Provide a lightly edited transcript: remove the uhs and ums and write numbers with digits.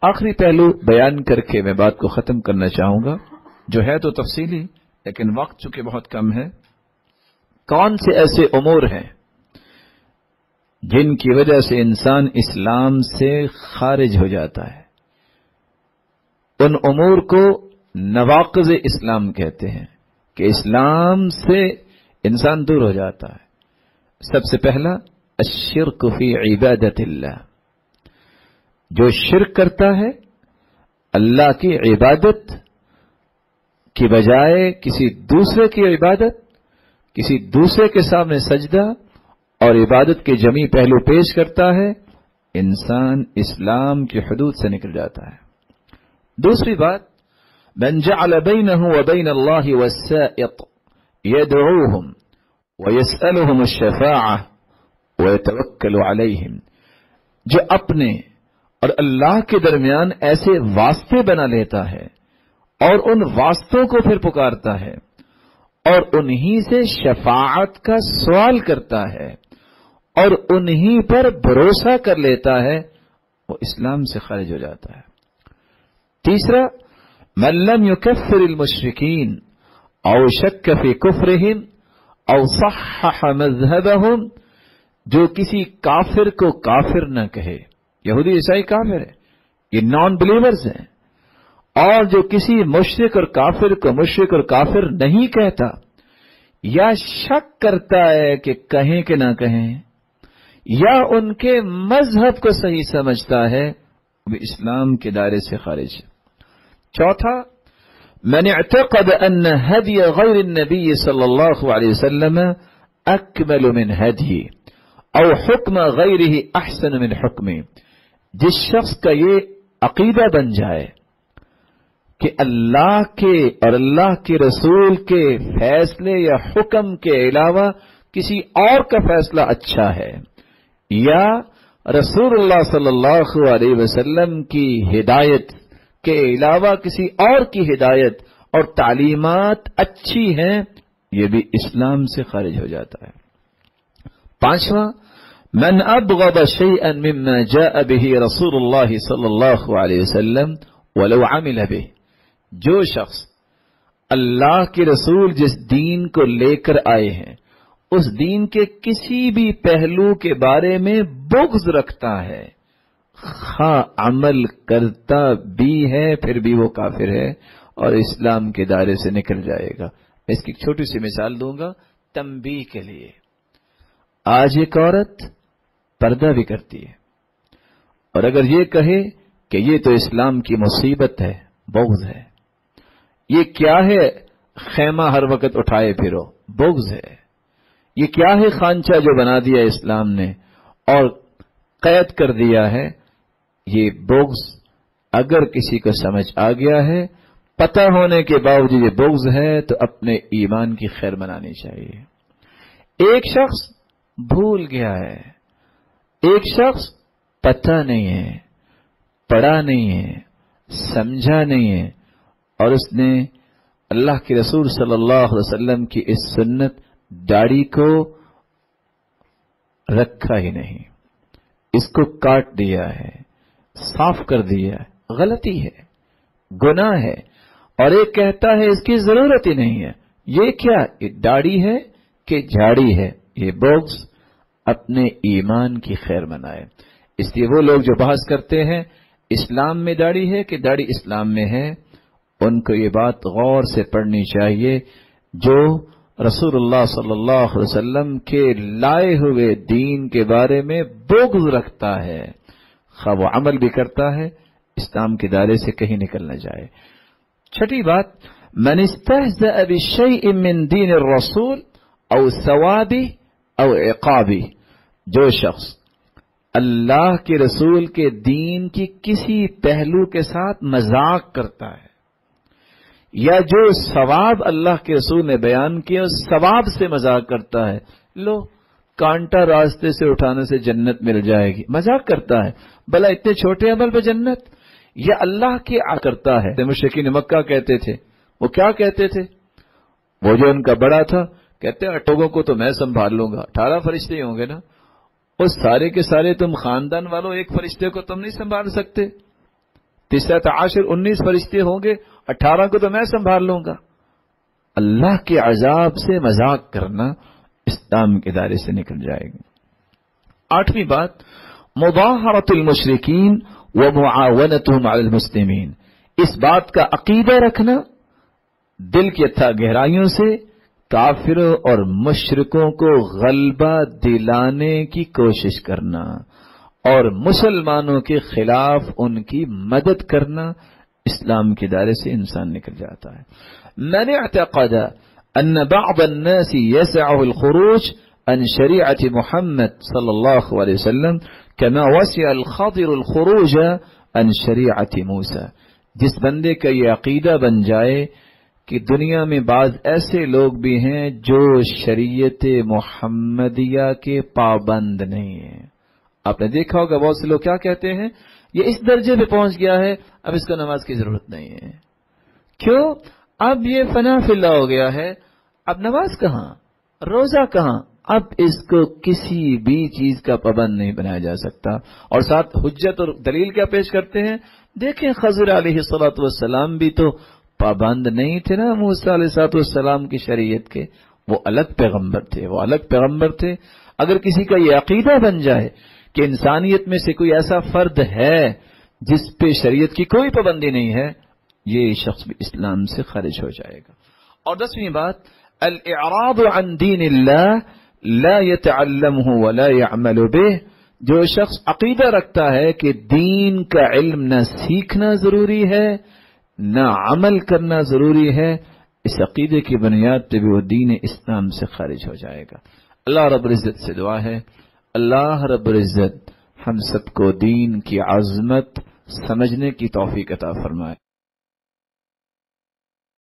آخری پہلو بیان کر کے میں بات کو ختم کرنا چاہوں گا، جو ہے تو تفصیلی لیکن وقت چونکہ بہت کم ہے۔ کون سے ایسے امور ہیں جن کی وجہ سے انسان اسلام سے خارج ہو جاتا ہے؟ ان امور کو نواقض اسلام کہتے ہیں کہ اسلام سے انسان دور ہو جاتا ہے۔ سب سے پہلا الشرک فی عبادت اللہ، جو شرک کرتا ہے اللہ کی عبادت کی بجائے کسی دوسرے کی عبادت، کسی دوسرے کے سامنے سجدہ اور عبادت کے جمیع پہلو پیش کرتا ہے، انسان اسلام کی حدود سے نکل جاتا ہے۔ دوسری بات، من جعل بینہ وبین اللہ والسائط یدعوہم ویسألہم الشفاعہ ویتوکل علیہم، جو اپنے اور اللہ کے درمیان ایسے واسطے بنا لیتا ہے اور ان واسطوں کو پھر پکارتا ہے اور انہی سے شفاعت کا سوال کرتا ہے اور انہی پر بھروسہ کر لیتا ہے، وہ اسلام سے خارج ہو جاتا ہے۔ تیسرا، من لم يكفر المشرکین او شک فی کفرہم او صحح مذہبہم، جو کسی کافر کو کافر نہ کہے، یہودی عیسائی کافر ہے، یہ نان بلیورز ہیں، اور جو کسی مشرک اور کافر کو مشرک اور کافر نہیں کہتا یا شک کرتا ہے کہ کہیں کہ نہ کہیں، یا ان کے مذہب کو صحیح سمجھتا ہے، وہ اسلام کے دائرے سے خارج ہے۔ چوتھا، من اعتقد ان هدی غیر النبی صلی اللہ علیہ وسلم اکمل من ہدی او حکم غیرہ احسن من حکمہ، جس شخص کا یہ عقیدہ بن جائے کہ اللہ کے اور اللہ کے رسول کے فیصلے یا حکم کے علاوہ کسی اور کا فیصلہ اچھا ہے، یا رسول اللہ صلی اللہ علیہ وسلم کی ہدایت کے علاوہ کسی اور کی ہدایت اور تعلیمات اچھی ہیں، یہ بھی اسلام سے خارج ہو جاتا ہے۔ پانچواں، من ابغض شيئا مما جاء به رسول اللہ صلی اللہ علیہ وسلم ولو عمل به، جو شخص اللہ کے رسول جس دین کو لے کر آئے ہیں اس دین کے کسی بھی پہلو کے بارے میں بغض رکھتا ہے، خواہ عمل کرتا بھی ہے پھر بھی وہ کافر ہے اور اسلام کے دائرے سے نکل جائے گا۔ میں اس کی ایک چھوٹی سی مثال دوں گا تنبیہ کے لیے۔ آج ایک عورت پردہ بھی کرتی ہے، اور اگر یہ کہے کہ یہ تو اسلام کی مصیبت ہے، بغض ہے، یہ کیا ہے خیمہ ہر وقت اٹھائے پھرو، بغض ہے، یہ کیا ہے خانچہ جو بنا دیا اسلام نے اور قید کر دیا ہے، یہ بغض اگر کسی کو سمجھ آ گیا ہے، پتہ ہونے کے باوجود یہ بغض ہے، تو اپنے ایمان کی خیر منانی چاہیے۔ ایک شخص بھول گیا ہے، ایک شخص پتہ نہیں ہے، پڑھا نہیں ہے، سمجھا نہیں ہے، اور اس نے اللہ کے رسول صلی اللہ علیہ وسلم کی اس سنت داڑھی کو رکھا ہی نہیں، اس کو کاٹ دیا ہے، صاف کر دیا ہے، غلطی ہے، گناہ ہے، اور ایک کہتا ہے اس کی ضرورت ہی نہیں ہے۔ یہ کیا، یہ داڑھی ہے کہ جھاڑی ہے؟ یہ بغض اپنے ایمان کی خیر منائے۔ اس لیے وہ لوگ جو بحث کرتے ہیں اسلام میں داڑھی ہے کہ داڑھی اسلام میں ہے، ان کو یہ بات غور سے پڑھنی چاہیے۔ جو رسول اللہ صلی اللہ علیہ وسلم کے لائے ہوئے دین کے بارے میں بغض رکھتا ہے، خواہ وہ عمل بھی کرتا ہے، اسلام کے دائرے سے کہیں نکل نہ جائے۔ چھٹی بات، من استہزأ بشیء من دین الرسول او ثوابی او عقابی، جو شخص اللہ کے رسول کے دین کی کسی پہلو کے ساتھ مذاق کرتا ہے، یا جو ثواب اللہ کے رسول نے بیان کیا اس ثواب سے مذاق کرتا ہے، لو کانٹا راستے سے اٹھانے سے جنت مل جائے گی، مذاق کرتا ہے، بھلا اتنے چھوٹے عمل پہ جنت، یا اللہ کی کرتا ہے۔ مشرکین مکہ کہتے تھے، وہ کیا کہتے تھے، وہ جو ان کا بڑا تھا، کہتے ہیں 8 لوگوں کو تو میں سنبھال لوں گا، 18 فرشتے ہوں گے نا، وہ سارے کے سارے تم خاندان والوں ایک فرشتے کو تم نہیں سنبھال سکتے، 19 فرشتے ہوں گے، 18 کو تو میں سنبھال لوں گا۔ اللہ کے عذاب سے مذاق کرنا اسلام کے دائرے سے نکل جائے گا۔ 8ویں بات، مظاہرۃ المشرکین ومعاونتهم علی المسلمین، اس بات کا عقیدہ رکھنا دل کی اتھا گہرائیوں سے کافروں اور مشرکوں کو غلبہ دلانے کی کوشش کرنا اور مسلمانوں کے خلاف ان کی مدد کرنا، اسلام کے دائرے سے انسان نکل جاتا ہے۔ من اعتقد ان بعض الناس يسعه الخروج عن شریعت محمد صلی اللہ علیہ وسلم كما وسع الخضر الخروج عن شریعت موسیٰ، جس بندے کا یہ عقیدہ بن جائے کہ دنیا میں بعض ایسے لوگ بھی ہیں جو شریعت محمدیہ کے پابند نہیں ہیں۔ آپ نے دیکھا ہوگا بہت سے لوگ کیا کہتے ہیں، یہ اس درجے پہ پہنچ گیا ہے اب اس کو نماز کی ضرورت نہیں ہے۔ کیوں؟ اب یہ فنا فی اللہ ہو گیا ہے، اب نماز کہاں، روزہ کہاں، اب اس کو کسی بھی چیز کا پابند نہیں بنایا جا سکتا۔ اور ساتھ حجت اور دلیل کیا پیش کرتے ہیں، دیکھیں خضر علیہ الصلوۃ والسلام بھی تو پابند نہیں تھے نا موسیٰ علیہ الصلوۃ والسلام کی شریعت کے، وہ الگ پیغمبر تھے۔ اگر کسی کا یہ عقیدہ بن جائے کہ انسانیت میں سے کوئی ایسا فرد ہے جس پہ شریعت کی کوئی پابندی نہیں ہے، یہ شخص بھی اسلام سے خارج ہو جائے گا۔ اور 10ویں بات، الاعراض عن دین اللہ لا يتعلمه ولا يعمل به، جو شخص عقیدہ رکھتا ہے کہ دین کا علم نہ سیکھنا ضروری ہے نہ عمل کرنا ضروری ہے، اس عقیدے کی بنیاد پہ بھی وہ دین اسلام سے خارج ہو جائے گا۔ اللہ رب العزت سے دعا ہے، اللہ رب العزت ہم سب کو دین کی عظمت سمجھنے کی توفیق عطا فرمائے۔